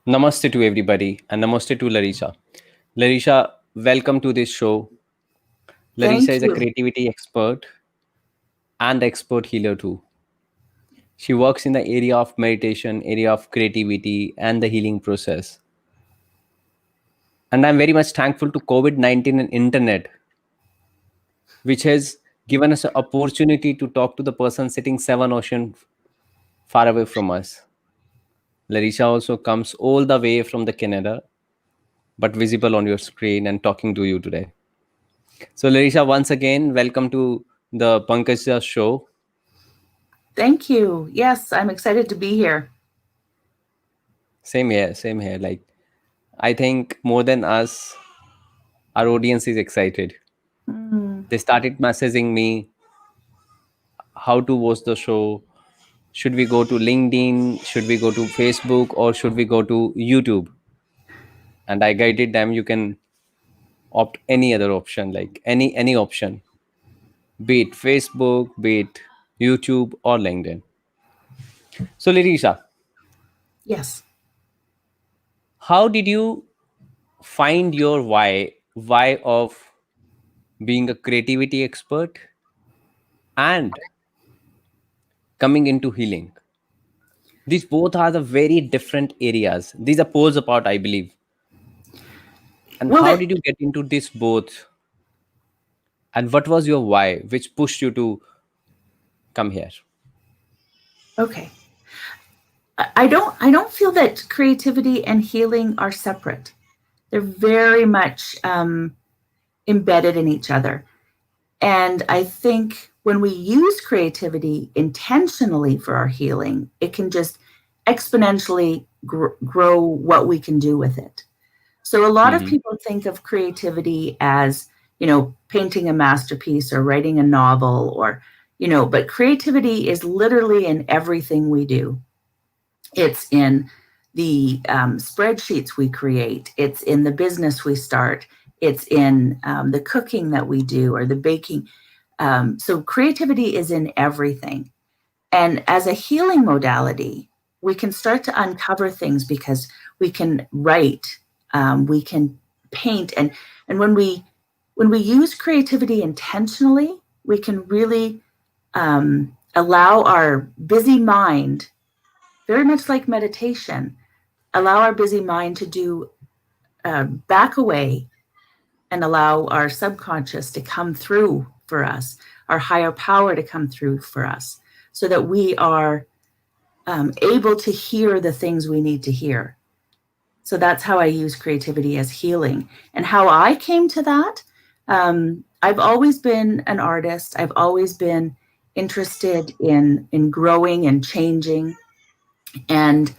Namaste to everybody and namaste to Larissa. Larissa, welcome to this show. Larissa Thank is a you. creativity expert and expert healer too. She works in the area of meditation, area of creativity and the healing process. And I'm very much thankful to COVID-19 and internet, which has given us an opportunity to talk to the person sitting 7 ocean far away from us. Larissa also comes all the way from the Canada, but visible on your screen and talking to you today. So, Larissa, once again, welcome to the Pankaj Asija show. Thank you. Yes, I'm excited to be here. Same here, same here. Like, I think more than us, our audience is excited. Mm. They started messaging me how to watch the show. Should we go to LinkedIn? Should we go to Facebook? Or should we go to YouTube? And I guided them. You can opt any other option, like any option, be it Facebook, be it YouTube or LinkedIn. So, Larissa, Yes. how did you find your why of being a creativity expert and coming into healing? These both are the very different areas. These are poles apart, I believe. And Well, how that did you get into this both? And what was your why which pushed you to come here? okay. I don't feel that creativity and healing are separate. They're very much embedded in each other. And I think when we use creativity intentionally for our healing, it can just exponentially grow what we can do with it. So a lot of Hmm. people think of creativity as, painting a masterpiece or writing a novel but creativity is literally in everything we do. It's in the spreadsheets we create, it's in the business we start, it's in the cooking that we do or the baking. So creativity is in everything. And as a healing modality, we can start to uncover things because we can write, we can paint, and when we use creativity intentionally, we can really allow our busy mind, very much like meditation, allow our busy mind to do back away and allow our subconscious to come through for us, our higher power to come through for us, so that we are able to hear the things we need to hear. So that's how I use creativity as healing. And how I came to that, I've always been an artist. I've always been interested in growing and changing. And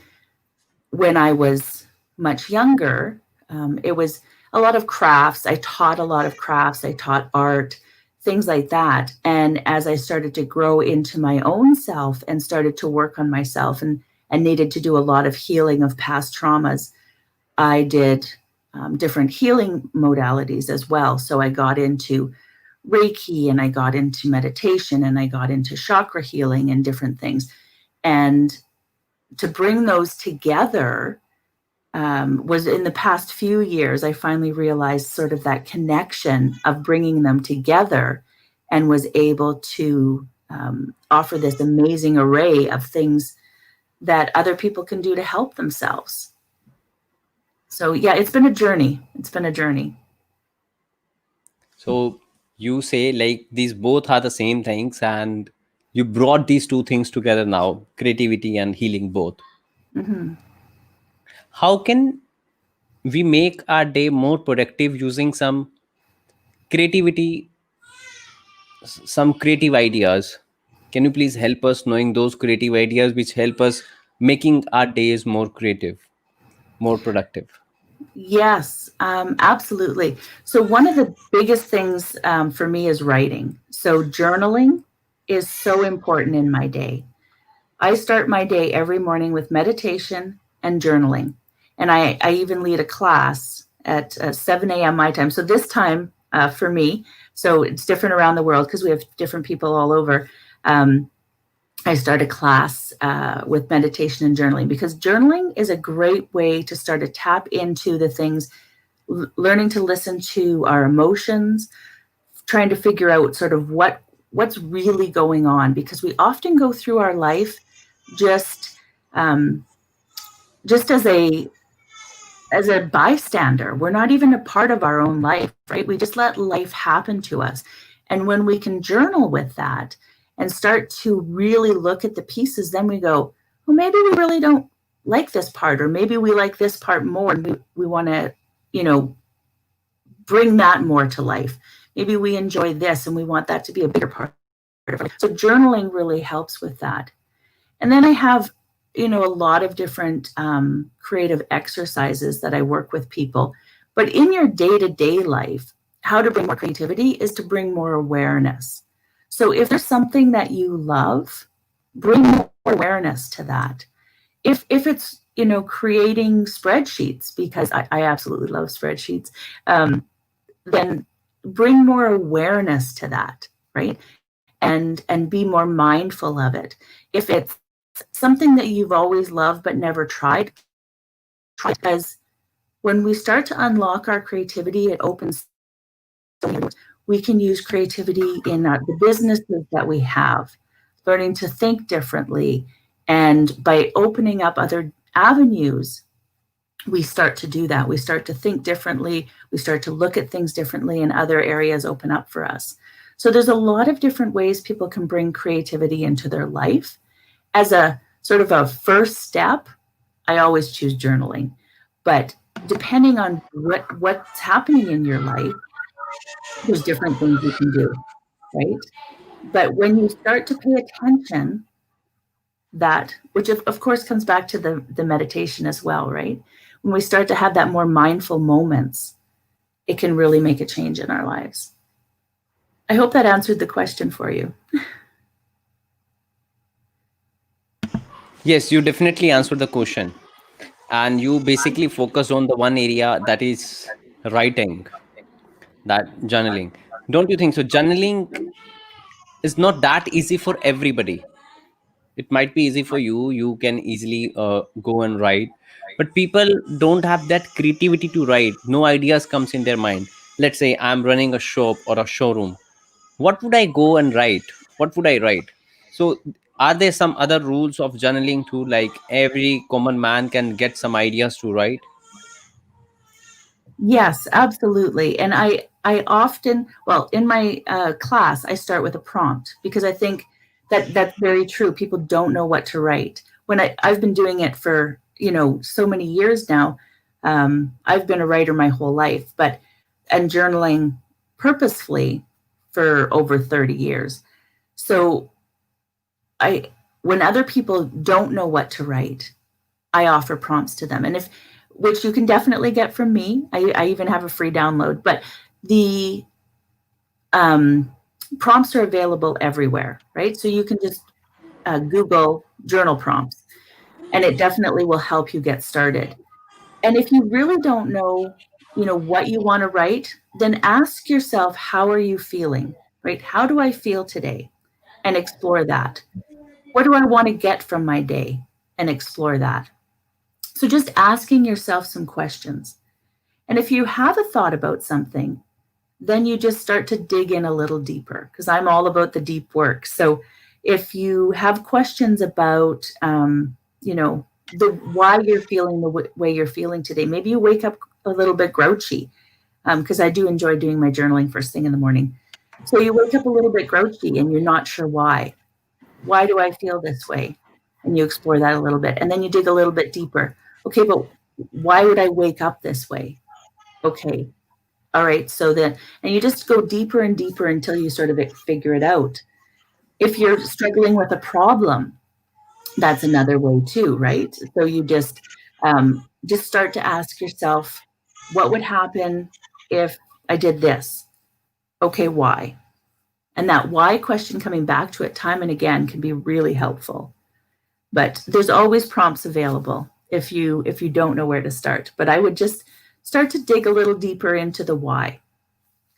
when I was much younger, it was a lot of crafts. I taught a lot of crafts. I taught art, things like that. And as I started to grow into my own self and started to work on myself and needed to do a lot of healing of past traumas, I did different healing modalities as well. So I got into Reiki and I got into meditation and I got into chakra healing and different things. And to bring those together was in the past few years, I finally realized sort of that connection of bringing them together and was able to offer this amazing array of things that other people can do to help themselves. So, yeah, it's been a journey. It's been a journey. So you say like these both are the same things and you brought these two things together now, creativity and healing both. Hmm. How can we make our day more productive using some creativity, some creative ideas? Can you please help us knowing those creative ideas which help us making our days more creative, more productive? Yes, absolutely. So, one of the biggest things for me is writing. So, journaling is so important in my day. I start my day every morning with meditation and journaling. And I even lead a class at 7 a.m. my time. So this time for me, so it's different around the world because we have different people all over. Um, I start a class with meditation and journaling, because journaling is a great way to start to tap into the things, learning to listen to our emotions, trying to figure out sort of what's really going on, because we often go through our life just um, just as a bystander. We're not even a part of our own life, right? We just let life happen to us. And when we can journal with that and start to really look at the pieces, then we go, well, maybe we really don't like this part, or maybe we like this part more, and we want to, you know, bring that more to life. Maybe we enjoy this and we want that to be a bigger part of it. So journaling really helps with that. And then I have, you know, a lot of different creative exercises that I work with people. But in your day-to-day life, how to bring more creativity is to bring more awareness. So if there's something that you love, bring more awareness to that. If it's, you know, creating spreadsheets, because I absolutely love spreadsheets, then bring more awareness to that, right? And be more mindful of it. If it's something that you've always loved but never tried, try, because when we start to unlock our creativity, it opens. We can use creativity in the businesses that we have, learning to think differently, and by opening up other avenues, we start to do that. We start to think differently. We start to look at things differently, and other areas open up for us. So there's a lot of different ways people can bring creativity into their life. As a sort of a first step, I always choose journaling. But depending on what's happening in your life, there's different things you can do, right? But when you start to pay attention, that, which of course comes back to the meditation as well, right? When we start to have that more mindful moments, it can really make a change in our lives. I hope that answered the question for you. Yes, you definitely answered the question. And you basically focused on the one area, that is writing, that journaling. Don't you think so? Journaling is not that easy for everybody. It might be easy for you, you can easily go and write, but people don't have that creativity to write. No ideas comes in their mind. Let's say I'm running a shop or a showroom. What would I go and write? What would I write? So are there some other rules of journaling too, like every common man can get some ideas to write? Yes, absolutely. And I often, well, in my class, I start with a prompt, because I think that that's very true. People don't know what to write. When I've been doing it for, you know, so many years now. I've been a writer my whole life, but and journaling purposefully for over 30 years. So I, when other people don't know what to write, I offer prompts to them. And if, which you can definitely get from me, I even have a free download, but the um, prompts are available everywhere, right? So you can just Google journal prompts, and it definitely will help you get started. And if you really don't know, you know, what you want to write, then ask yourself, how are you feeling, right? How do I feel today? And explore that. What do I want to get from my day? And explore that. So just asking yourself some questions. And if you have a thought about something, then you just start to dig in a little deeper, because I'm all about the deep work. So if you have questions about, you know, the why you're feeling the way you're feeling today, maybe you wake up a little bit grouchy, because I do enjoy doing my journaling first thing in the morning. So you wake up a little bit grouchy and you're not sure why. Why do I feel this way? And you explore that a little bit. And then you dig a little bit deeper. Okay, but why would I wake up this way? Okay, all right. So then, and you just go deeper and deeper until you sort of figure it out. If you're struggling with a problem, that's another way too, right? So you just start to ask yourself, what would happen if I did this? Okay, why? And that why question, coming back to it time and again, can be really helpful. But there's always prompts available if you don't know where to start. But I would just start to dig a little deeper into the why.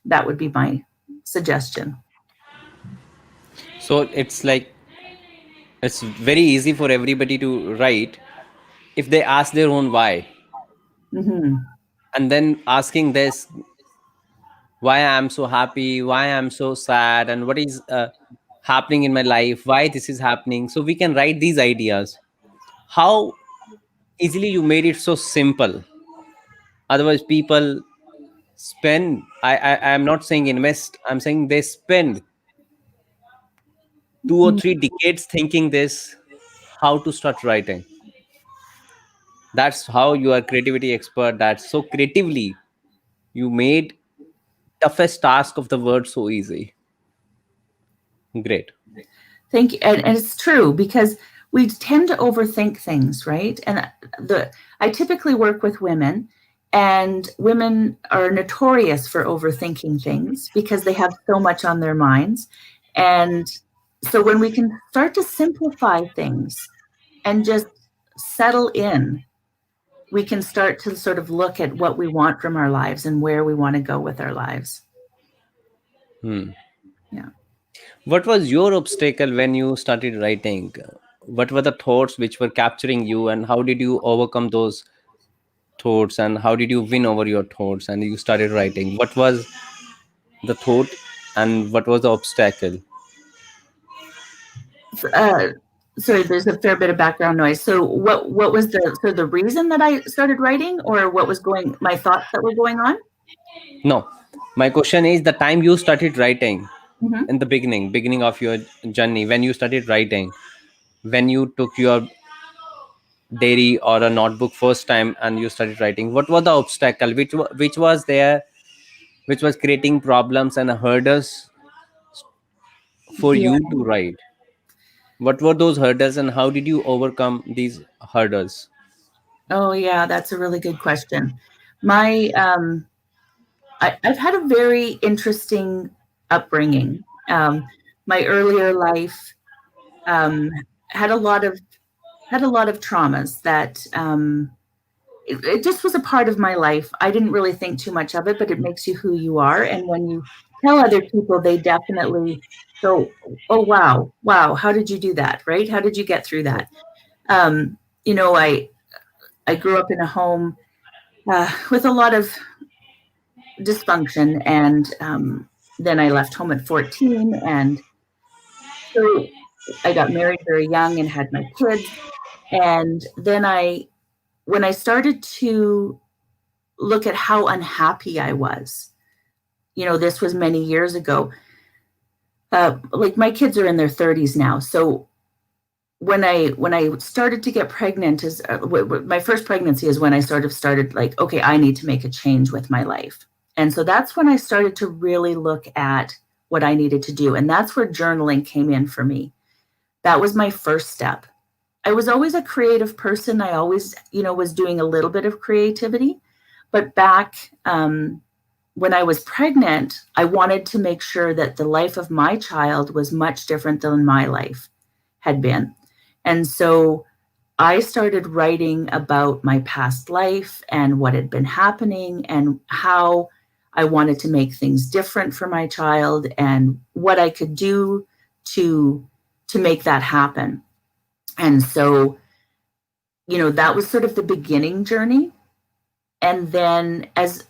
That would be my suggestion. So it's like It's very easy for everybody to write if they ask their own why. Mm-hmm. And then asking this, why I'm so happy, why I'm so sad, and what is happening in my life, why this is happening. So we can write these ideas. How easily you made it so simple. Otherwise, people spend. I am not saying invest. I'm saying they spend 2 or 3 decades thinking this. How to start writing. That's how you are creativity expert. That's so creatively you made toughest task of the word so easy. Great. Thank you. And it's true because we tend to overthink things, right? And I typically work with women, and women are notorious for overthinking things because they have so much on their minds. And so when we can start to simplify things and just settle in, we can start to sort of look at what we want from our lives and where we want to go with our lives. Hmm. Yeah. What was your obstacle when you started writing? What were the thoughts which were capturing you, and how did you overcome those thoughts, and how did you win over your thoughts and you started writing? What was the thought, and what was the obstacle? uh, Sorry, there's a fair bit of background noise. So what was the reason that I started writing, or what was going my thoughts that were going on? No, my question is the time you started writing Hmm. in the beginning of your journey, when you started writing, when you took your diary or a notebook first time and you started writing, what was the obstacle which was there, which was creating problems and hurdles for Yeah. you to write? What were those hurdles and how did you overcome these hurdles? Oh yeah, that's a really good question. My I've had a very interesting upbringing. My earlier life um, had a lot of traumas that it just was a part of my life. I didn't really think too much of it, but it makes you who you are. And when you tell other people, they definitely go, "Oh wow, wow, how did you do that? Right? How did you get through that?" Um, you know, I grew up in a home with a lot of dysfunction, and then I left home at 14, and so I got married very young and had my kids, and then when I started to look at how unhappy I was. This was many years ago. Like my kids are in their 30s now, so when I started to get pregnant, is my first pregnancy is when I sort of started like, okay, I need to make a change with my life, and so that's when I started to really look at what I needed to do, and that's where journaling came in for me. That was my first step. I was always a creative person. I always, was doing a little bit of creativity, but back when I was pregnant, I wanted to make sure that the life of my child was much different than my life had been. And so I started writing about my past life and what had been happening and how I wanted to make things different for my child and what I could do to make that happen. And so, that was sort of the beginning journey. And then as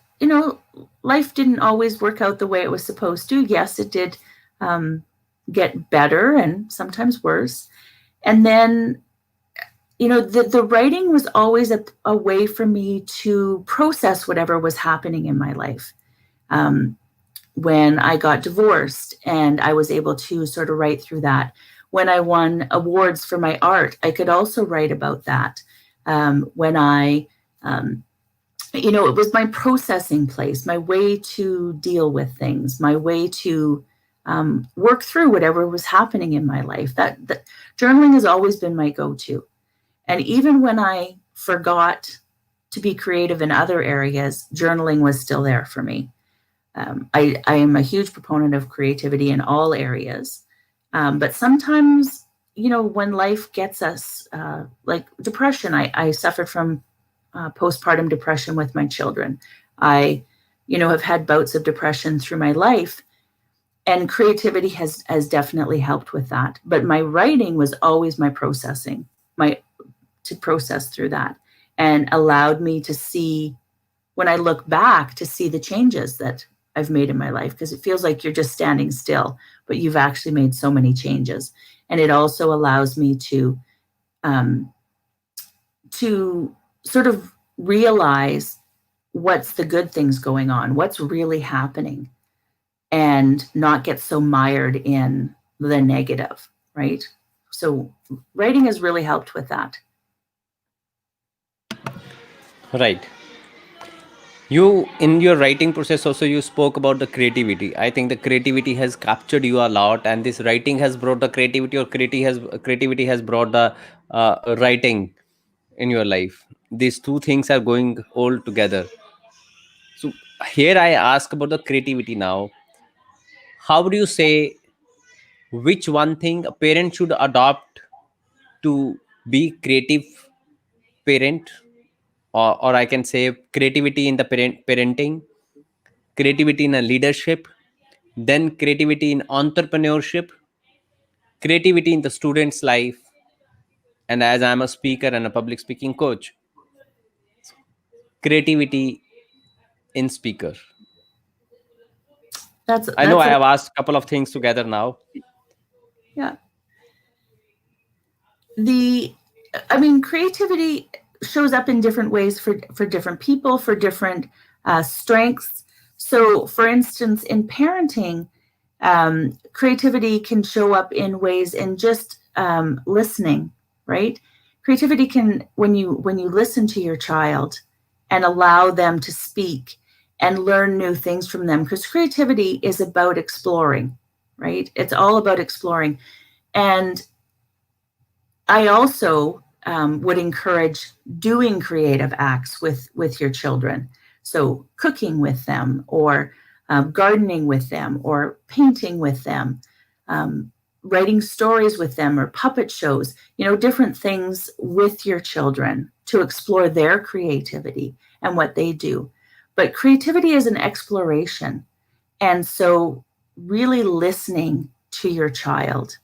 life didn't always work out the way it was supposed to. Yes, it did um, get better and sometimes worse. And then the writing was always a way for me to process whatever was happening in my life. um, when I got divorced, and I was able to sort of write through that. When I won awards for my art, I could also write about that. When I it was my processing place, my way to deal with things, my way to work through whatever was happening in my life. That journaling has always been my go-to. And even when I forgot to be creative in other areas, journaling was still there for me. I am a huge proponent of creativity in all areas. But sometimes, when life gets us, like depression, I suffered from postpartum depression with my children. I, have had bouts of depression through my life. And creativity has definitely helped with that. But my writing was always my processing, my to process through that, and allowed me to see, when I look back, to see the changes that I've made in my life, because it feels like you're just standing still, but you've actually made so many changes. And it also allows me um, to sort of realize what's the good things going on, what's really happening, and not get so mired in the negative, right? So writing has really helped with that. Right. You, in your writing process also, you spoke about the creativity. I think the creativity has captured you a lot, and this writing has brought the creativity, or creativity has brought the writing in your life. These two things are going all together. So here I ask about the creativity now. How would you say, which one thing a parent should adopt to be creative parent, or I can say creativity in the parenting, creativity in a leadership, then creativity in entrepreneurship, creativity in the student's life, and as I'm a speaker and a public speaking coach, creativity in speaker. I know That's I a have asked a couple of things together now. yeah. The I mean, creativity shows up in different ways for different people, for different strengths. So, for instance, in parenting, creativity can show up in ways in just listening, right? Creativity can, when you listen to your child and allow them to speak and learn new things from them, because creativity is about exploring, right? It's all about exploring. And I also would encourage doing creative acts with your children. So cooking with them, or gardening with them, or painting with them, um, writing stories with them, or puppet shows. Different things with your children to explore their creativity and what they do. But creativity is an exploration, and so really listening to your child,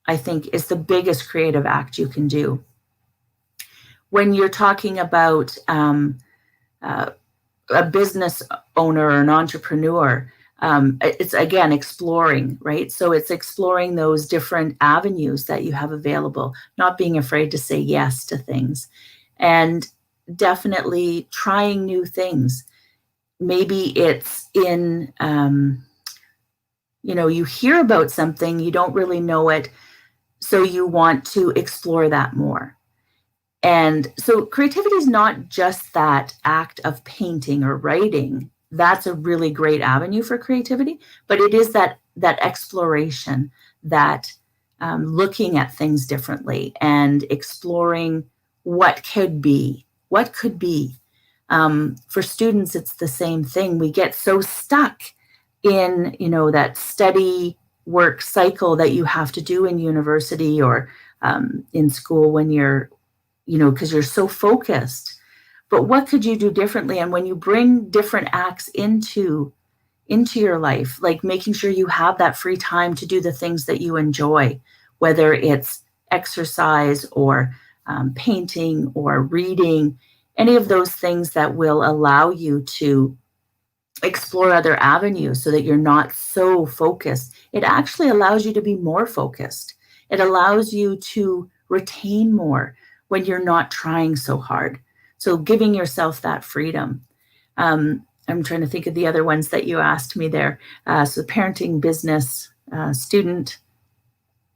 I think, is the biggest creative act you can do. When you're talking about uh, a business owner or an entrepreneur, it's again exploring, right? So it's exploring those different avenues that you have available, not being afraid to say yes to things, and definitely trying new things. Maybe it's in, you hear about something, you don't really know it, so you want to explore that more. And so creativity is not just that act of painting or writing. That's a really great avenue for creativity, but it is that exploration, that looking at things differently and exploring what could be. What could be. For students, it's the same thing. We get so stuck in that study work cycle that you have to do in university, or in school, when you're because you're so focused. But what could you do differently? And when you bring different acts into your life, like making sure you have that free time to do the things that you enjoy, whether it's exercise, or painting, or reading, any of those things that will allow you to explore other avenues so that you're not so focused. It actually allows you to be more focused. It allows you to retain more when you're not trying so hard. So giving yourself that freedom. I'm trying to think of the other ones that you asked me there. So parenting, business, student,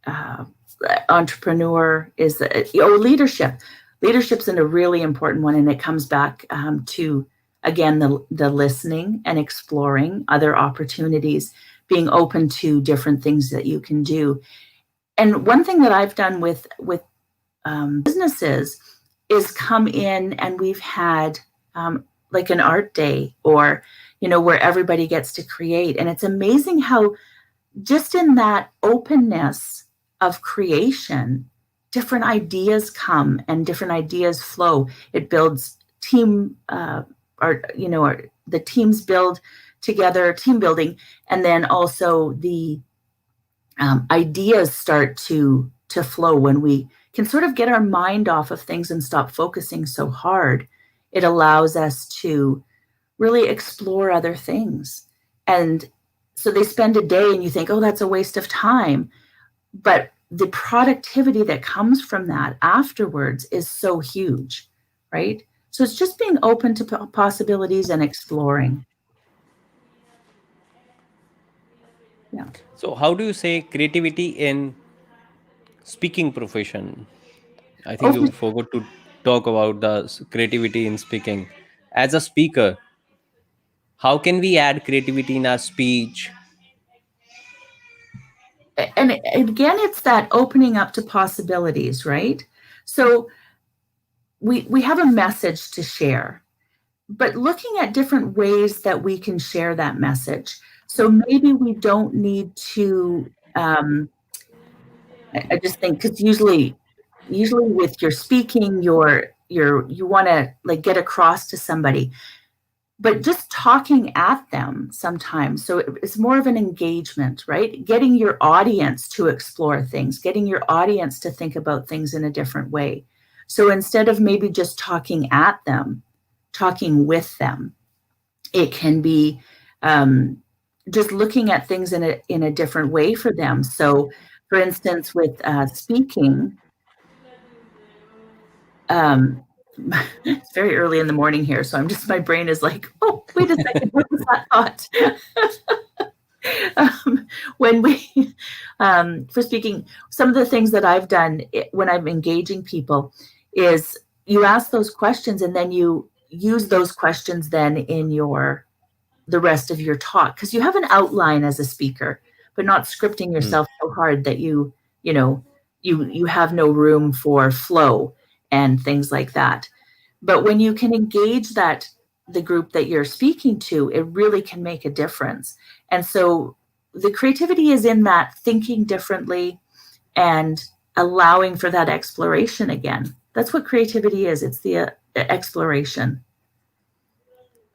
uh, entrepreneur, is leadership. Leadership's a really important one, and it comes back to, again, the listening and exploring other opportunities, being open to different things that you can do. And one thing that I've done with businesses is come in, and we've had like an art day, or where everybody gets to create. And it's amazing how just in that openness of creation, different ideas come and different ideas flow. It builds team, or the teams build together, team building, and then also the ideas start to flow when we can sort of get our mind off of things and stop focusing so hard. It allows us to really explore other things. And so they spend a day and you think, oh, that's a waste of time. But the productivity that comes from that afterwards is so huge, right? So it's just being open to possibilities and exploring. Yeah. So how do you say creativity in speaking profession? I think Oh, you forgot to talk about the creativity in speaking. As a speaker, how can we add creativity in our speech? and again, it's that opening up to possibilities, right? So we have a message to share, but looking at different ways that we can share that message. So maybe we don't need to. I just think because usually with your speaking, you want to like get across to somebody, but just talking at them sometimes. So it's more of an engagement, right? Getting your audience to explore things, getting your audience to think about things in a different way. So instead of maybe just talking at them, talking with them, it can be um, just looking at things in a different way for them. So, for instance, with speaking, um, it's very early in the morning here, so I'm just my brain is like, oh, wait a second, what was that thought? When we for speaking, some of the things that I've done when I'm engaging people is you ask those questions and then you use those questions then in your the rest of your talk because you have an outline as a speaker, but not scripting Hmm. yourself so hard that you know you have no room for flow and things like that. But when you can engage that the group that you're speaking to, it really can make a difference. And so the creativity is in that thinking differently and allowing for that exploration again. That's what creativity is. It's the exploration.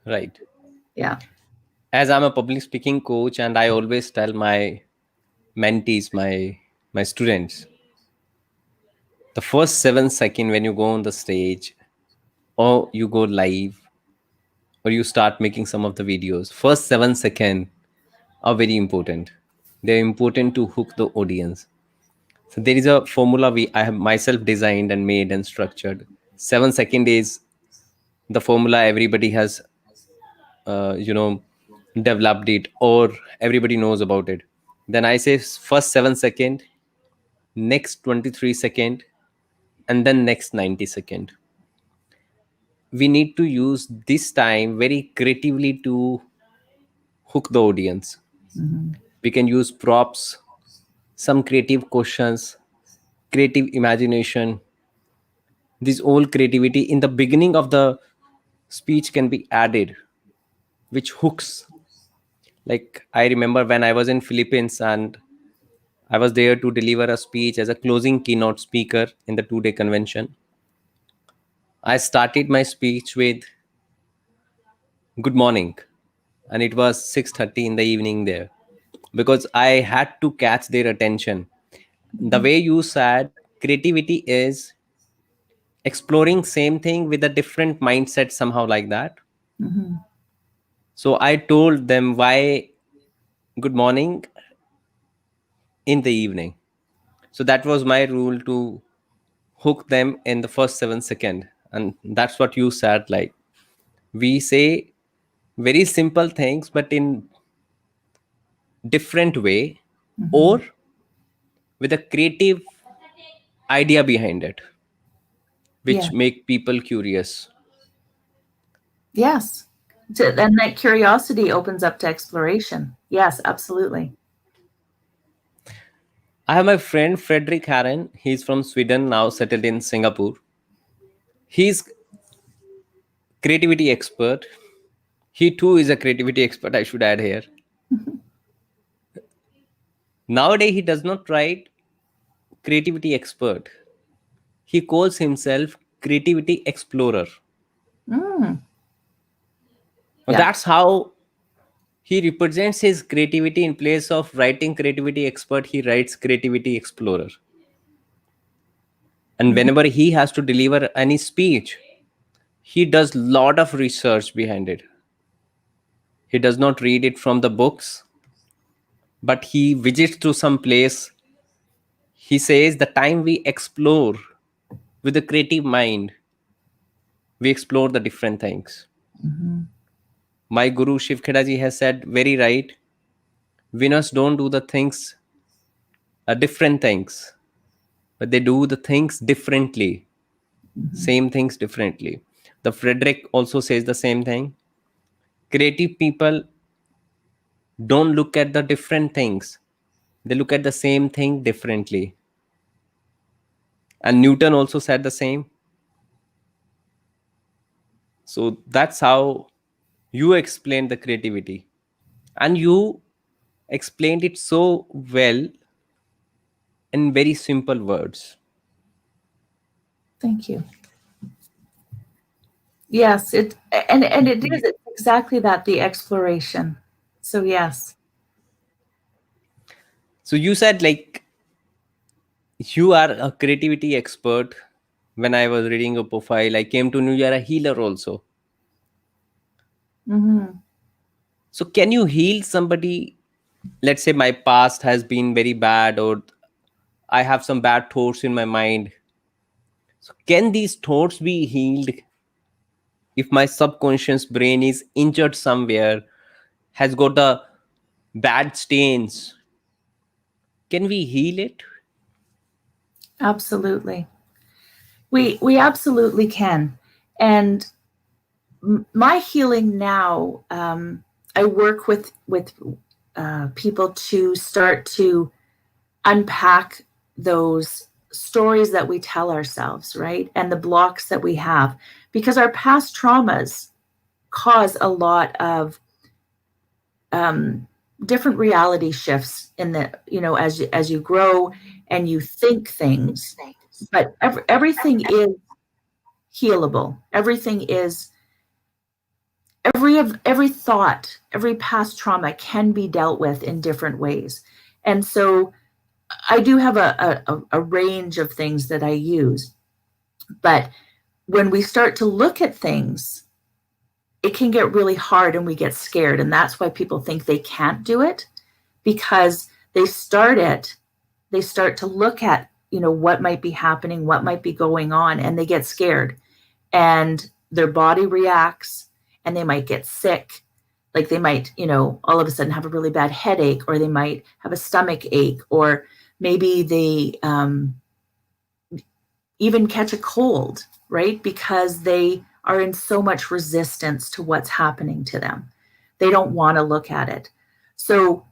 Right. Yeah. As I'm a public speaking coach, and I always tell my mentees, my students, the first 7 seconds when you go on the stage or you go live or you start making some of the videos, first 7 seconds are very important. They're important to hook the audience. So there is a formula I have myself designed and made and structured. 7 second is the formula everybody has uh, you know developed it or everybody knows about it. Then I say first 7 second, next 23 second, and then next 90 second. We need to use this time very creatively to hook the audience. Mhm. We can use props, some creative questions, creative imagination. This all creativity in the beginning of the speech can be added, which hooks. Like I remember when I was in Philippines and I was there to deliver a speech as a closing keynote speaker in the 2 day convention. I started my speech with good morning, and it was 6:30 in the evening there because I had to catch their attention. The Mhm. way you said creativity is exploring same thing with a different mindset, somehow like that. Mhm. So I told them why good morning in the evening. So that was my rule to hook them in the first 7 second. And that's what you said. Like we say very simple things, but in different way or Mhm. with a creative idea behind it, Yeah. which make people curious. Yes. And that curiosity opens up to exploration. Yes, absolutely. I have my friend Frederick Harren. He's from Sweden, now settled in Singapore. He's creativity expert. He too is a creativity expert, I should add here. Mhm. Nowadays, he does not write creativity expert. He calls himself creativity explorer. Mm. Now, Yeah. that's how He represents his creativity. In place of writing creativity expert, he writes creativity explorer. And Mhm. whenever he has to deliver any speech, he does lot of research behind it. He does not read it from the books, but he visits to some place. He says the time we explore with a creative mind, we explore the different things. Mhm. My guru Shiv Khedaji has said very right. Winners don't do the things, different things, but they do the things differently. Mhm. Same things differently. The Frederick also says the same thing. Creative people don't look at the different things, they look at the same thing differently. And Newton also said the same. So that's how you explain the creativity. And you explained it so well in very simple words. Thank you. Yes, and it is, You- it's exactly that, the exploration. So yes. So you said like you are a creativity expert. When I was reading your profile, I came to know you are a healer also. Hmm. So can you heal somebody? Let's say my past has been very bad, or I have some bad thoughts in my mind. So can these thoughts be healed if my subconscious brain is injured somewhere, has got a bad stains? Can we heal it? Absolutely. We absolutely can. And my healing now, I work with people to start to unpack those stories that we tell ourselves, right? And the blocks that we have, because our past traumas cause a lot of um, different reality shifts in the, as you grow and you think things. But everything is healable. Everything is every thought, every past trauma can be dealt with in different ways. And so I do have a range of things that I use. But when we start to look at things, it can get really hard and we get scared. And that's why people think they can't do it, because they start to look at, what might be happening, what might be going on, and they get scared. And their body reacts and they might get sick. Like they might, all of a sudden have a really bad headache, or they might have a stomach ache, or maybe they even catch a cold, right? Because they are in so much resistance to what's happening to them. They don't want to look at it. So,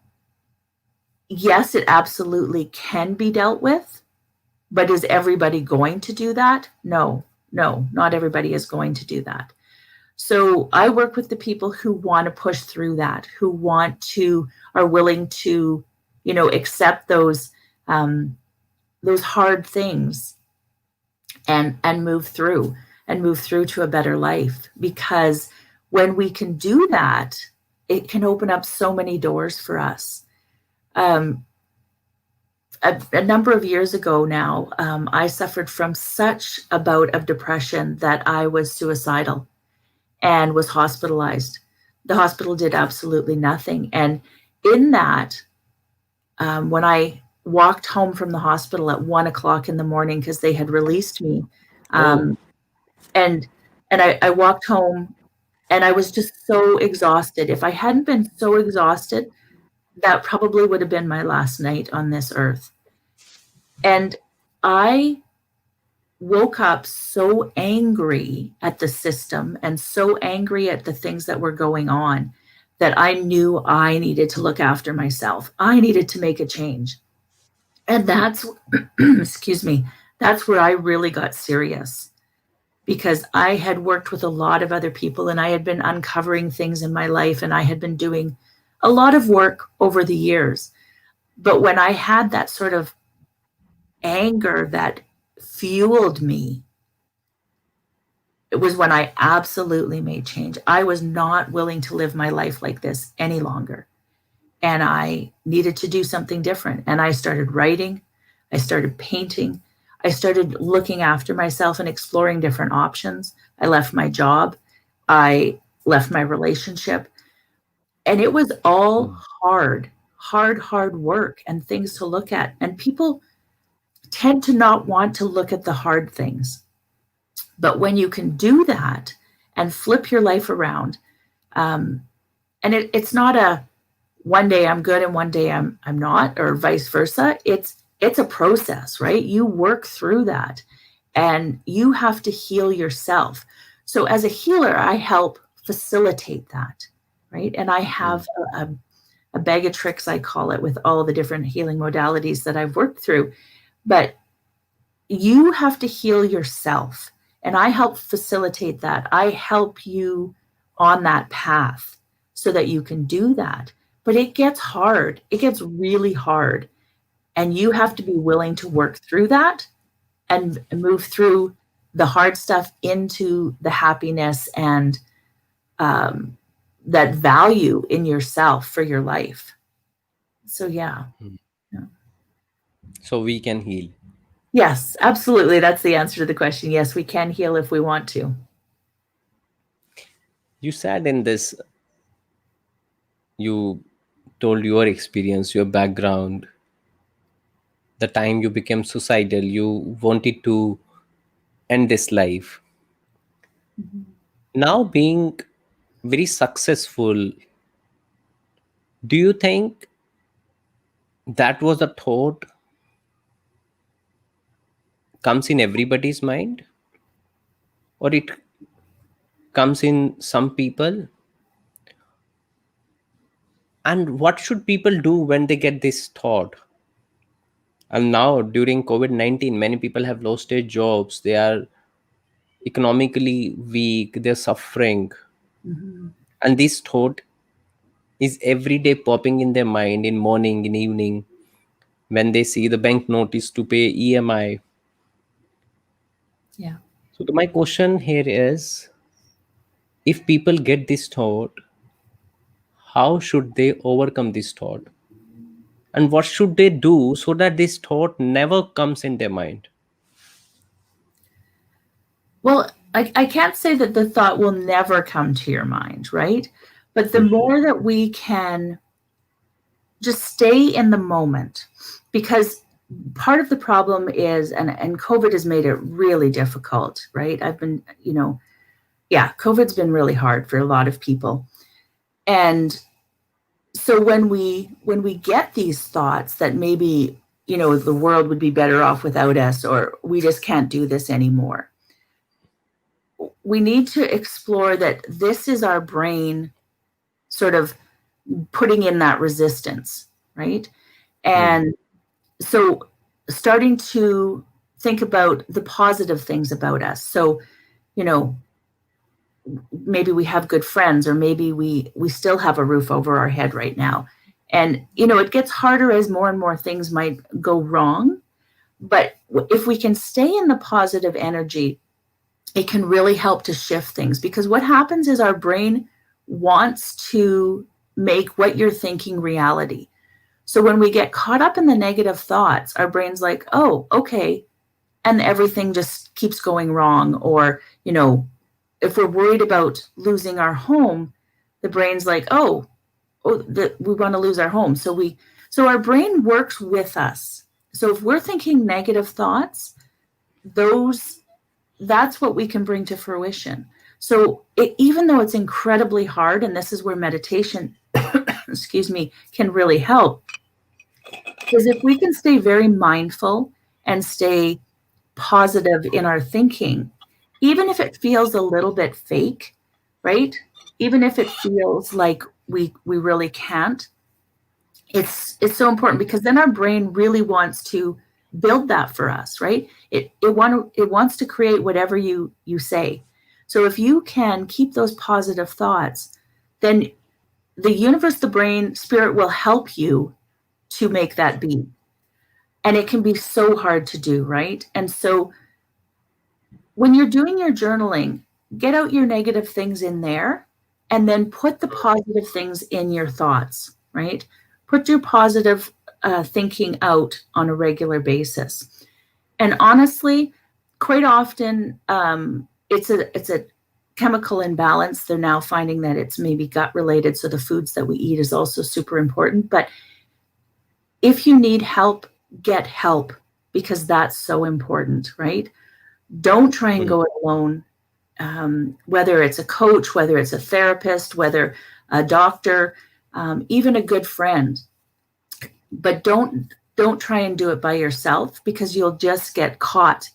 yes, it absolutely can be dealt with, but is everybody going to do that? No, no, not everybody is going to do that. So I work with the people who want to push through that, who are willing to, accept those hard things and move through to a better life. Because when we can do that, it can open up so many doors for us. Um, a number of years ago now, I suffered from such a bout of depression that I was suicidal and was hospitalized. The hospital did absolutely nothing. And in that, when I walked home from the hospital at 1 o'clock in the morning, because they had released me, Oh, um, and I walked home and I was just so exhausted. If I hadn't been so exhausted, that probably would have been my last night on this earth. And I woke up so angry at the system and so angry at the things that were going on that I knew I needed to look after myself. I needed to make a change. And that's, excuse me, that's where I really got serious, because I had worked with a lot of other people and I had been uncovering things in my life and I had been doing a lot of work over the years. But when I had that sort of anger that fueled me, was when I absolutely made change. I was not willing to live my life like this any longer. And I needed to do something different. And I started writing, I started painting, I started looking after myself and exploring different options. I left my job, I left my relationship. And it was all Mm. hard work and things to look at. And people tend to not want to look at the hard things. But when you can do that and flip your life around, um, and it's not a one day I'm good and one day I'm not, or vice versa. It's a process, right? You work through that, and you have to heal yourself. So as a healer, I help facilitate that, right? And I have Mm. a bag of tricks, I call it, with all the different healing modalities that I've worked through. But you have to heal yourself, and I help facilitate that. I help you on that path so that you can do that. But it gets hard. It gets really hard. And you have to be willing to work through that and move through the hard stuff into the happiness and um, that value in yourself for your life. So, yeah. Mm. Yeah. So we can heal. Yes, absolutely. That's the answer to the question. Yes, we can heal if we want to. You said in this, you told your experience, your background, the time you became suicidal, you wanted to end this life. Mhm. Now, being very successful, do you think that was a thought comes in everybody's mind, or it comes in some people? And what should people do when they get this thought? And now during COVID-19, many people have lost their jobs, they are economically weak, they're suffering, Mhm. and this thought is every day popping in their mind, in morning, in evening, when they see the bank notice to pay EMI. Yeah. So my question here is, if people get this thought, how should they overcome this thought? And what should they do so that this thought never comes in their mind? Well, I can't say that the thought will never come to your mind, right? But the Mm. more that we can just stay in the moment, because part of the problem is, and COVID has made it really difficult, right? I've been, yeah, COVID's been really hard for a lot of people. And so when we get these thoughts that maybe, the world would be better off without us, or we just can't do this anymore, we need to explore that this is our brain sort of putting in that resistance, right? Mm. And so starting to think about the positive things about us. So, you know, maybe we have good friends, or maybe we still have a roof over our head right now. And it gets harder as more and more things might go wrong. But if we can stay in the positive energy, it can really help to shift things, because what happens is our brain wants to make what you're thinking reality. So when we get caught up in the negative thoughts, our brain's like, oh, okay. And everything just keeps going wrong. Or, if we're worried about losing our home, the brain's like, we want to lose our home. So our brain works with us. So if we're thinking negative thoughts, those that's what we can bring to fruition. So even though it's incredibly hard, and this is where meditation, excuse me, can really help, is if we can stay very mindful and stay positive in our thinking, even if it feels a little bit fake, right? Even if it feels like we really can't, it's so important, because then our brain really wants to build that for us, right? It wants to create whatever you say. So if you can keep those positive thoughts, then the universe, the brain, spirit will help you to make that be. And it can be so hard to do, right? And so when you're doing your journaling, get out your negative things in there and then put the positive things in your thoughts, right? Put your positive thinking out on a regular basis. And honestly, quite often it's a chemical imbalance. They're now finding that it's maybe gut related, so the foods that we eat is also super important. But if you need help, get help, because that's so important, right? Don't try and Hmm. go it alone. Whether it's a coach, whether it's a therapist, whether a doctor, even a good friend, but don't try and do it by yourself, because you'll just get caught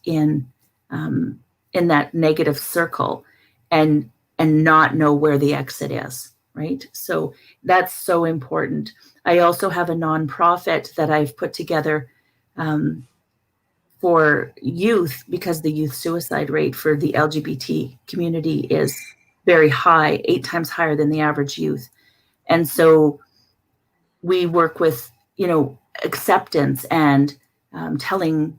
um, in that negative circle and not know where the exit is, right? So that's so important. I also have a nonprofit that I've put together um, for youth, because the youth suicide rate for the LGBT community is very high, 8 times higher than the average youth. And so we work with, acceptance and telling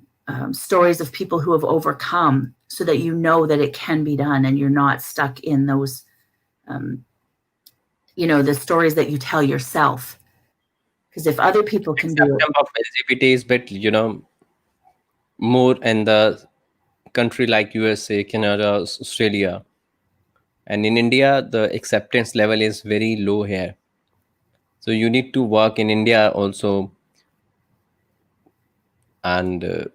stories of people who have overcome, so that you know that it can be done and you're not stuck in those, um, the stories that you tell yourself. Because if other people can do it. Acceptance of LGBT is bit, more in the country like USA, Canada, Australia, and in India, the acceptance level is very low here. So you need to work in India also, and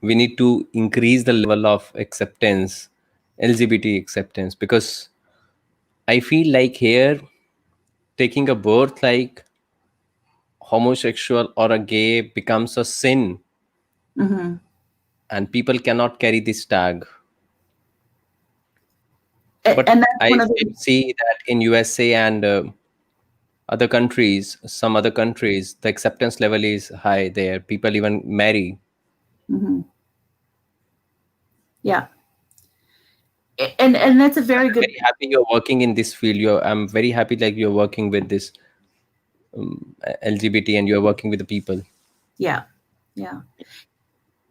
we need to increase the level of acceptance, LGBT acceptance, because I feel like here taking a birth like homosexual or a gay becomes a sin, Mhm. and people cannot carry this tag. And But that's I one of still the. see that in USA and other countries, some other countries, the acceptance level is high there. People even marry. Mhm. Yeah. And that's a very I'm good. very happy you're working in this field. I'm very happy like you're working with this LGBT and you're working with the people. Yeah. Yeah.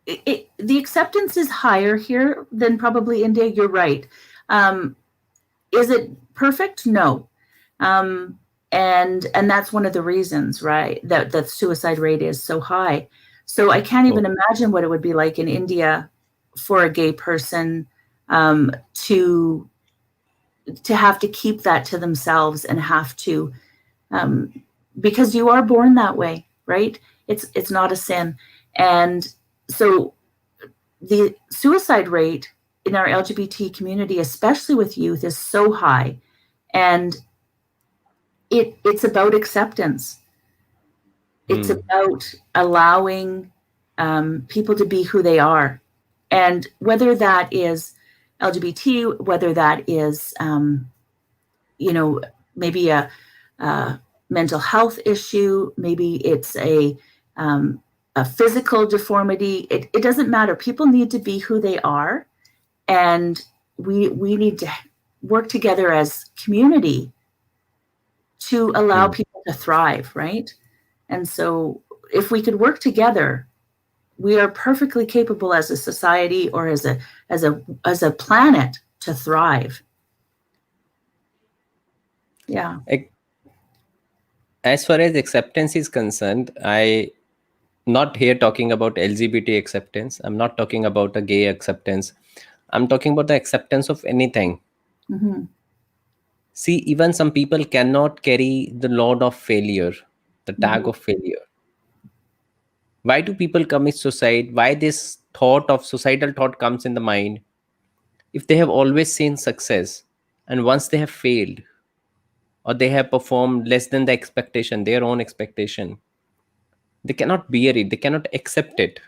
The acceptance is higher here than probably India. You're right. Um, is it perfect? No. Um, and that's one of the reasons, right? That suicide rate is so high. So I can't Oh. even imagine what it would be like in India for a gay person um, to to have to keep that to themselves and have to um, because you are born that way, right? It's not a sin, and so the suicide rate in our LGBT community, especially with youth, is so high, and it's about acceptance. It's Hmm. about allowing people to be who they are, and whether that is LGBT, whether that is you know maybe a mental health issue, maybe it's a physical deformity. It doesn't matter. People need to be who they are, and we need to work together as community to allow Hmm. people to thrive, right? And so if we could work together, we are perfectly capable as a society or as a planet to thrive. Yeah. Ac- As far as acceptance is concerned, I not here talking about LGBT acceptance. I'm not talking about a gay acceptance. I'm talking about the acceptance of anything. Hmm. See, even some people cannot carry the load of failure, the tag Hmm. of failure. Why do people commit suicide? Why this thought of suicidal thought comes in the mind? If they have always seen success and once they have failed or they have performed less than the expectation, their own expectation, they cannot bear it, they cannot accept it.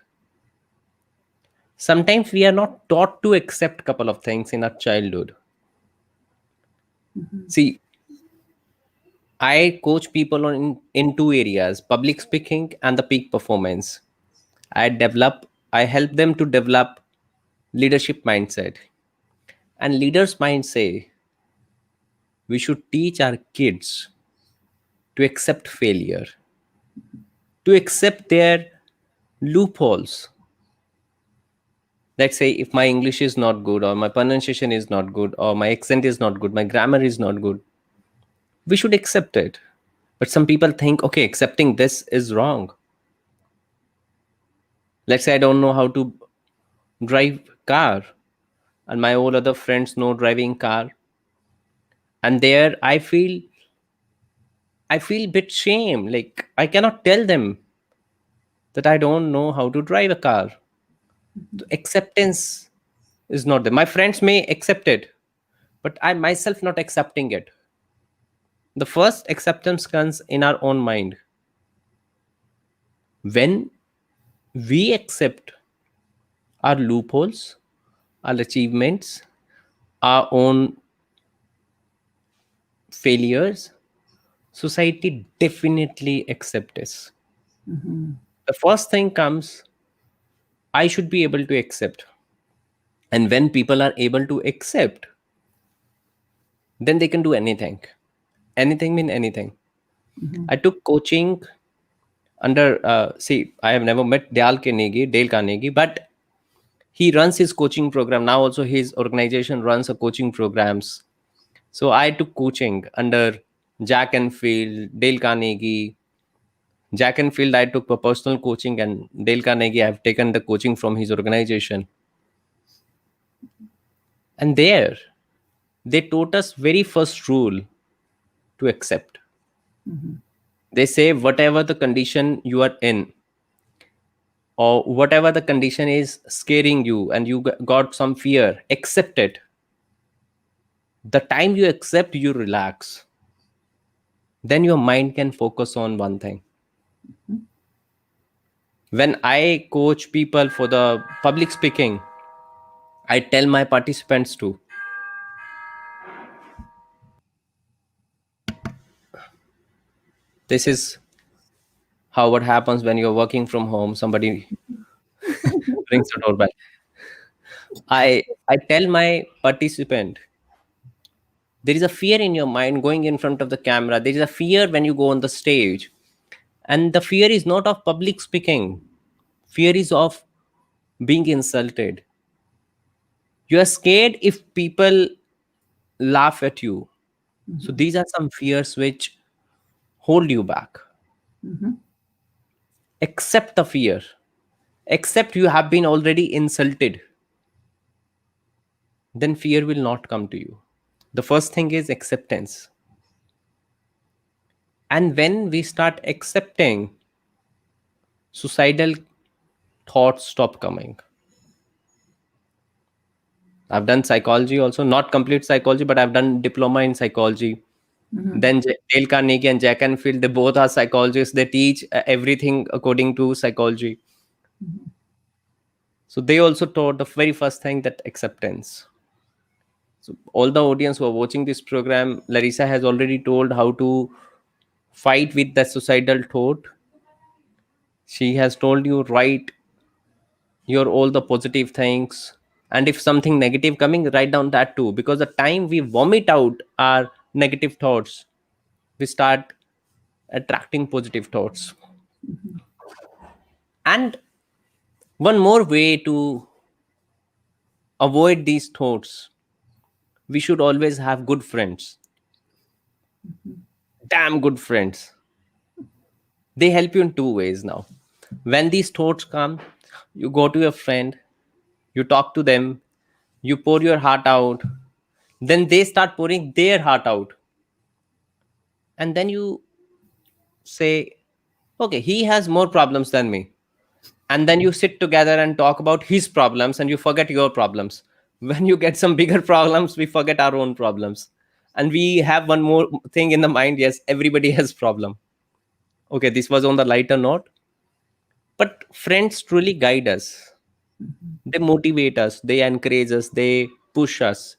Sometimes we are not taught to accept couple of things in our childhood. Hmm. See, I coach people in two areas, public speaking and the peak performance. I help them to develop leadership mindset. And leaders might say we should teach our kids to accept failure, to accept their loopholes, Let's say if my English is not good, or my pronunciation is not good, or my accent is not good, my grammar is not good, we should accept it. But some people think, okay, accepting this is wrong. Let's say I don't know how to drive car, and my all other friends know driving car, and there I feel bit shame, like I cannot tell them that I don't know how to drive a car. The acceptance is not there. My friends may accept it, but I myself not accepting it. The first acceptance comes in our own mind. When we accept our loopholes, our achievements, our own failures, society definitely accepts us. Mm-hmm. The first thing comes, I should be able to accept. And when people are able to accept, then they can do anything. Anything mean anything. Mm-hmm. I took coaching under, see, I have never met Dale Carnegie, but he runs his coaching program. Now also his organization runs a coaching programs. So I took coaching under Jack and Field, Dale Carnegie. Jack and Field, I took a personal coaching, and Dale Carnegie, I have taken the coaching from his organization. And there, they taught us very first rule to accept. Mm-hmm. They say whatever the condition you are in, or whatever the condition is scaring you, and you got some fear, accept it. The time you accept, you relax, then your mind can focus on one thing. When I coach people for the public speaking, I tell my participants to, this is how what happens when you're working from home, somebody rings the doorbell. I tell my participant, there is a fear in your mind going in front of the camera, there is a fear when you go on the stage, and the fear is not of public speaking, fear is of being insulted. You are scared if people laugh at you. So Mm-hmm. these are some fears which hold you back. Mm-hmm. Accept the fear, accept you have been already insulted, then fear will not come to you. The first thing is acceptance. And when we start accepting, suicidal thoughts stop coming. I've done psychology also, not complete psychology, but I've done diploma in psychology. Mm-hmm. Then Dale Carnegie and Jack Canfield, they both are psychologists. They teach everything according to psychology. Mm-hmm. So they also taught the very first thing, that acceptance. So all the audience who are watching this program, Larissa has already told how to fight with the suicidal thought. She has told you, write your all the positive things, and if something negative coming, write down that too, because the time we vomit out our negative thoughts, we start attracting positive thoughts. Mm-hmm. And one more way to avoid these thoughts, we should always have good friends, damn good friends. They help you in two ways now. When these thoughts come, you go to your friend, you talk to them, you pour your heart out, then they start pouring their heart out, and then you say, okay, he has more problems than me. And then you sit together and talk about his problems, and you forget your problems. When you get some bigger problems, we forget our own problems. And we have one more thing in the mind, yes, everybody has problem. Okay, this was on the lighter note, but friends truly guide us. Mm-hmm. They motivate us, they encourage us, they push us.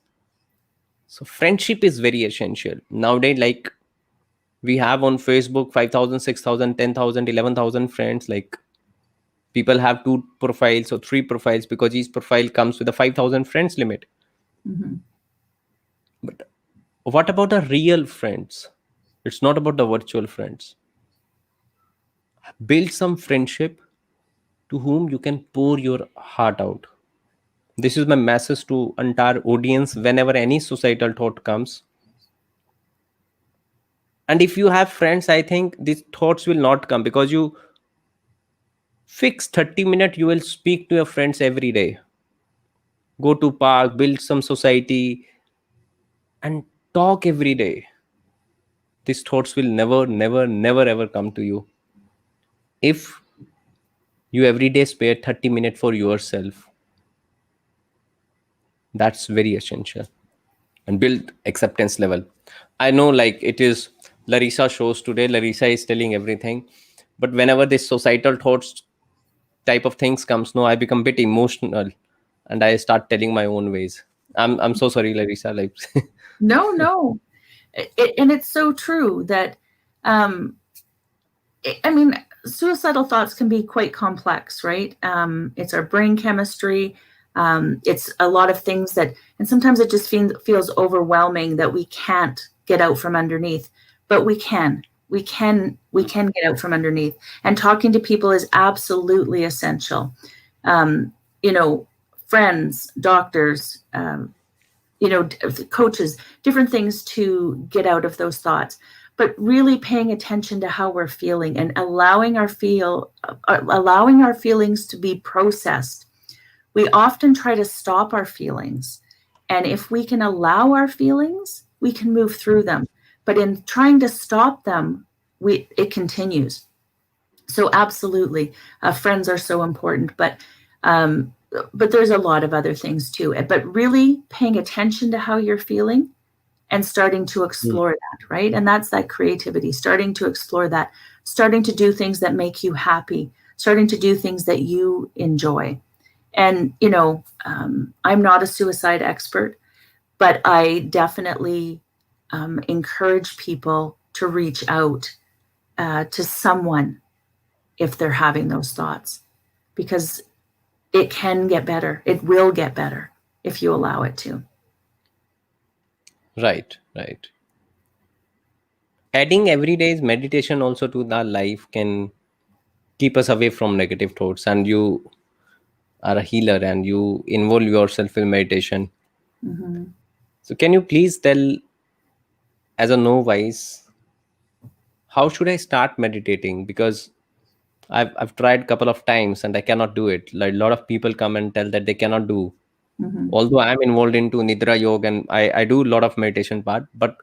So friendship is very essential nowadays. Like, we have on Facebook 5,000, 6,000, 10,000, 11,000 friends. Like, people have two profiles or three profiles, because each profile comes with a 5,000 friends limit. Mm-hmm. But what about the real friends? It's not about the virtual friends. Build some friendship to whom you can pour your heart out. This is my message to entire audience whenever any societal thought comes. And if you have friends, I think these thoughts will not come, because you fix 30 minutes, you will speak to your friends every day. Go to park, build some society, and talk every day. These thoughts will never, never, never ever come to you if you every day spare 30 minutes for yourself. That's very essential. And build acceptance level. I know, like, it is Larissa shows today, Larissa is telling everything, but whenever this societal thoughts type of things comes, no, I become bit emotional and I start telling my own ways. I'm so sorry, Larissa, like. No, no. And it's so true that, um, I mean, suicidal thoughts can be quite complex, right? It's our brain chemistry. It's a lot of things that, and sometimes it just feels overwhelming that we can't get out from underneath, but we can. We can get out from underneath. And talking to people is absolutely essential. Um, you know, friends, doctors, coaches, different things to get out of those thoughts, but really paying attention to how we're feeling and allowing our feelings to be processed. We often try to stop our feelings, and if we can allow our feelings, we can move through them. But in trying to stop them, it continues. So absolutely, friends are so important, um, but there's a lot of other things too. But really paying attention to how you're feeling and starting to Hmm. explore that, right? And that's that creativity, starting to explore that, starting to do things that make you happy, starting to do things that you enjoy. And, I'm not a suicide expert, but I definitely encourage people to reach out to someone if they're having those thoughts, because it can get better. It will get better if you allow it to. Right, right. Adding every day's meditation also to our life can keep us away from negative thoughts. And you are a healer and you involve yourself in meditation. Mhm. So can you please tell, as a novice, how should I start meditating? Because I've tried couple of times and I cannot do it. Like, a lot of people come and tell that they cannot do. Mhm. Although I'm involved into Nidra Yoga and I do a lot of meditation part, but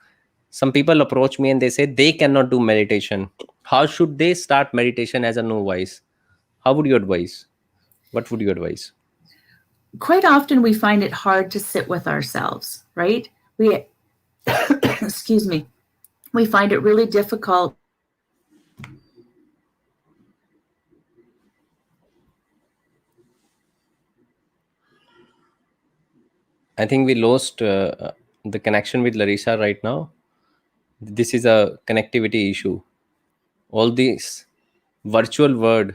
some people approach me and they say they cannot do meditation. How should they start meditation as a novice? How would you advise? What would you advise? Quite often we find it hard to sit with ourselves, right? We, excuse me, we find it really difficult. I think we lost the connection with Larissa right now. This is a connectivity issue. All this virtual world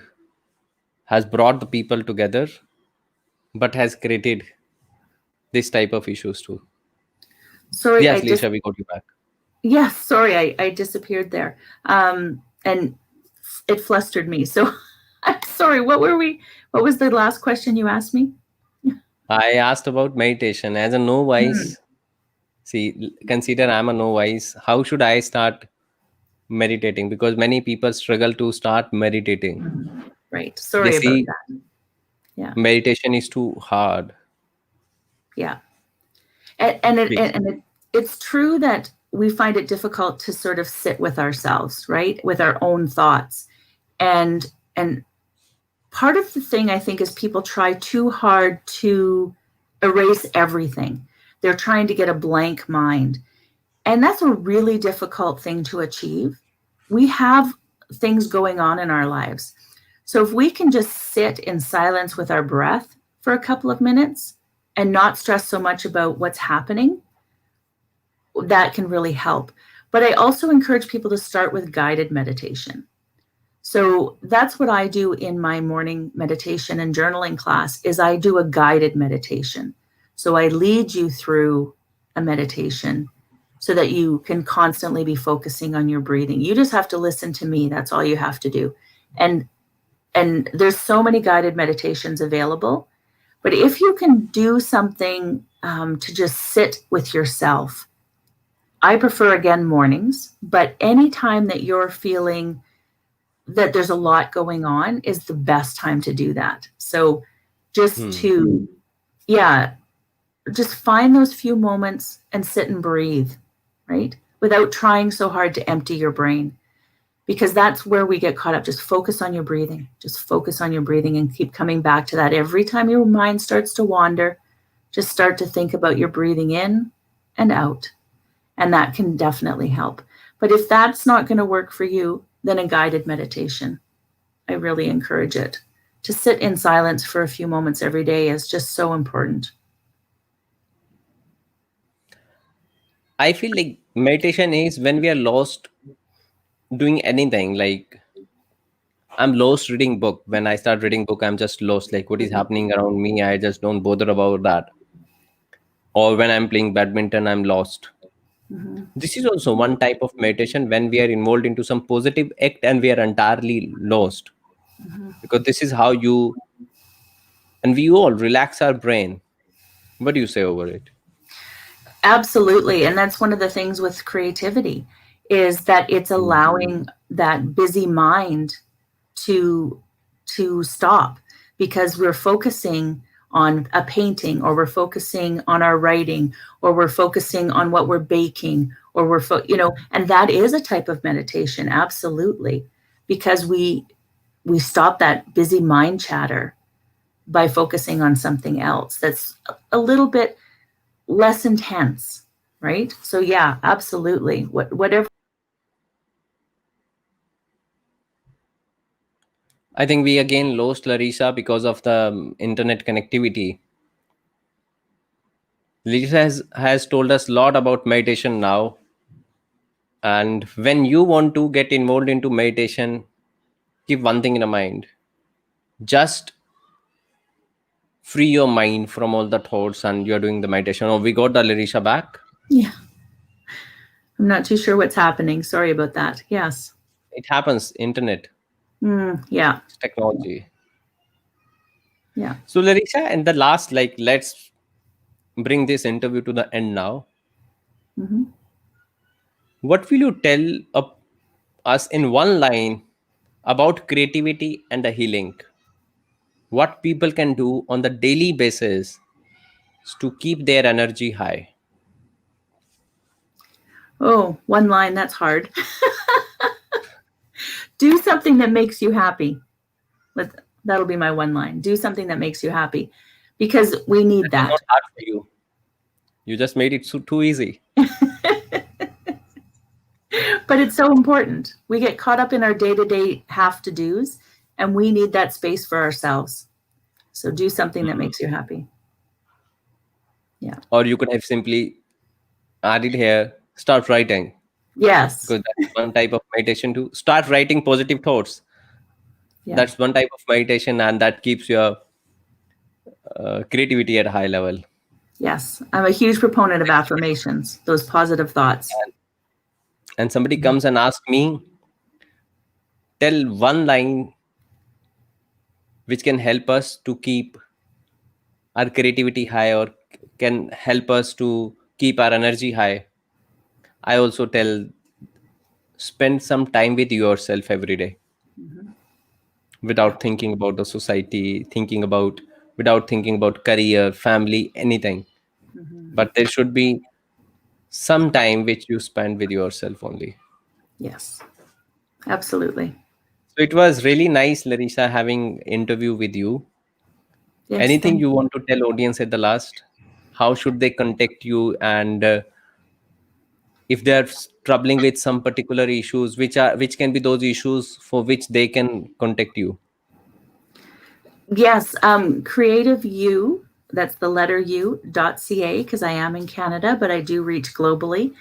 has brought the people together, but has created this type of issues too. Sorry, Yes, Larissa, we got you back. yes, sorry, I disappeared there. And it flustered me. So I'm sorry. What was the last question you asked me? I asked about meditation as a Hmm. novice. See, consider I'm a novice. How should I start meditating? Because many people struggle to start meditating. Right. They Sorry about see that. Yeah. meditation is too hard. Yeah. And it's true that we find it difficult to sort of sit with ourselves, right? With our own thoughts. And part of the thing I think is people try too hard to erase everything. They're trying to get a blank mind. And that's a really difficult thing to achieve. We have things going on in our lives. So if we can just sit in silence with our breath for a couple of minutes and not stress so much about what's happening, that can really help. But I also encourage people to start with guided meditation. So that's what I do in my morning meditation and journaling class is I do a guided meditation. So I lead you through a meditation so that you can constantly be focusing on your breathing. You just have to listen to me. That's all you have to do. And and there's so many guided meditations available, But if you can do something to just sit with yourself, I prefer again mornings, but any time that you're feeling that there's a lot going on is the best time to do that. So just Hmm. to, yeah, just find those few moments and sit and breathe, right? Without trying so hard to empty your brain, because that's where we get caught up. Just focus on your breathing. Just focus on your breathing and keep coming back to that. Every time your mind starts to wander, just start to think about your breathing in and out. And that can definitely help. But if that's not going to work for you, then a guided meditation. I really encourage it. To sit in silence for a few moments every day is just so important. I feel like meditation is when we are lost doing anything. Like I'm lost reading book. When I start reading book, I'm just lost. Like what is happening around me, I just don't bother about that. Or when I'm playing badminton, I'm lost. Mhm. This is also one type of meditation when we are involved into some positive act and we are entirely lost, because this is how you and we all relax our brain. What do you say over it? Absolutely. And that's one of the things with creativity is that it's Hmm. allowing that busy mind to stop, because we're focusing on a painting, or we're focusing on our writing, or we're focusing on what we're baking, or and that is a type of meditation, absolutely, because we stop that busy mind chatter by focusing on something else that's a little bit less intense, right? So yeah, absolutely. Whatever. I think we again lost Larissa because of the internet connectivity. Larissa has told us a lot about meditation now. And when you want to get involved into meditation, keep one thing in mind. Just free your mind from all the thoughts and you're doing the meditation. Oh, we got the Larissa back. Yeah, I'm not too sure what's happening. Sorry about that. Yes. It happens, internet, Yeah. it's technology. Yeah. So Larissa, and the last, like, let's bring this interview to the end now. Hmm. What will you tell us in one line about creativity and the healing? What people can do on the daily basis to keep their energy high? Oh, one line. That's hard. Do something that makes you happy. That'll be my one line. Do something that makes you happy, because we need That was not that. hard for you. You just made it so too easy. But it's so important. We get caught up in our day to day have to do's, and we need that space for ourselves. So do something that makes you happy. Yeah. Or you could have simply added here, start writing, Yes. because that's one type of meditation to start writing positive thoughts. Yeah. That's one type of meditation, and that keeps your creativity at a high level. Yes. I'm a huge proponent of affirmations, those positive thoughts. And somebody comes and asks me, tell one line which can help us to keep our creativity high or can help us to keep our energy high. I also tell, spend some time with yourself every day Mhm. Yeah. without thinking about the society, without thinking about career, family, anything. Mhm. But there should be some time which you spend with yourself only. Yes. Absolutely. So it was really nice, Larissa, having interview with you. Yes. Anything Thank you you. want to tell audience at the last? How should they contact you? And if they're troubling with some particular issues, which can be those issues for which they can contact you? Yes. Creative U, that's the letter U.ca, because I am in Canada, but I do reach globally,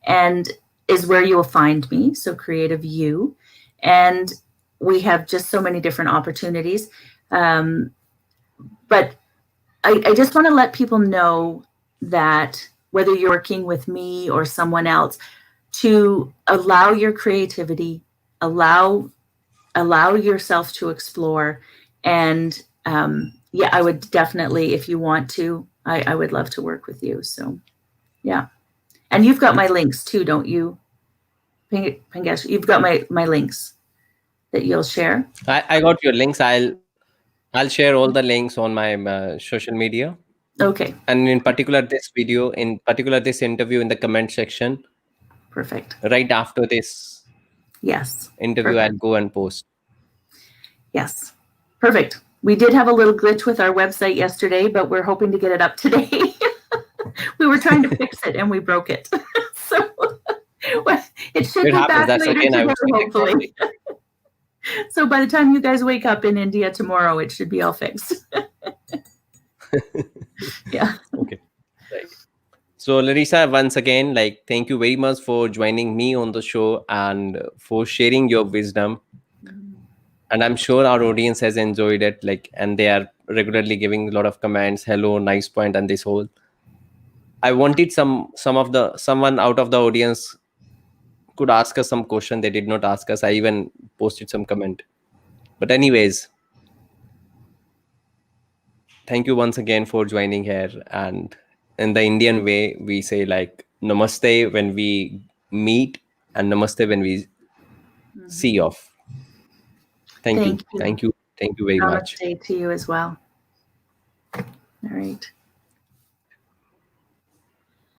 and is where you will find me. So Creative U. And we have just so many different opportunities. Um, but I just want to let people know that whether you're working with me or someone else, to allow your creativity, allow yourself to explore, and yeah, I would definitely, if you want to, I would love to work with you. So yeah. And you've got my links too, don't you, Pangesh? You've got my links that you'll share. I got your links. I'll share all the links on my social media, Okay, and in particular this video, in particular this interview, in the comment section perfect. right after this Yes, interview, I'll perfect. go and post. Yes, perfect. We did have a little glitch with our website yesterday, but we're hoping to get it up today. We were trying to fix it and we broke it. So it should It be happens. back That's later again, I today, would say, hopefully. technology. So by the time you guys wake up in India tomorrow, it should be all fixed. Yeah. Okay. Right. So, Larissa, once again, like, thank you very much for joining me on the show and for sharing your wisdom. And I'm sure our audience has enjoyed it, like, and they are regularly giving a lot of comments, hello, nice point, and this whole. I wanted someone out of the audience could ask us some question. They did not ask us. I even posted some comment. But anyways, thank you once again for joining here. And in the Indian way, we say like namaste when we meet and namaste when we see off. Thank you. Thank you. Thank you. Thank you very much. Namaste to you as well. All right.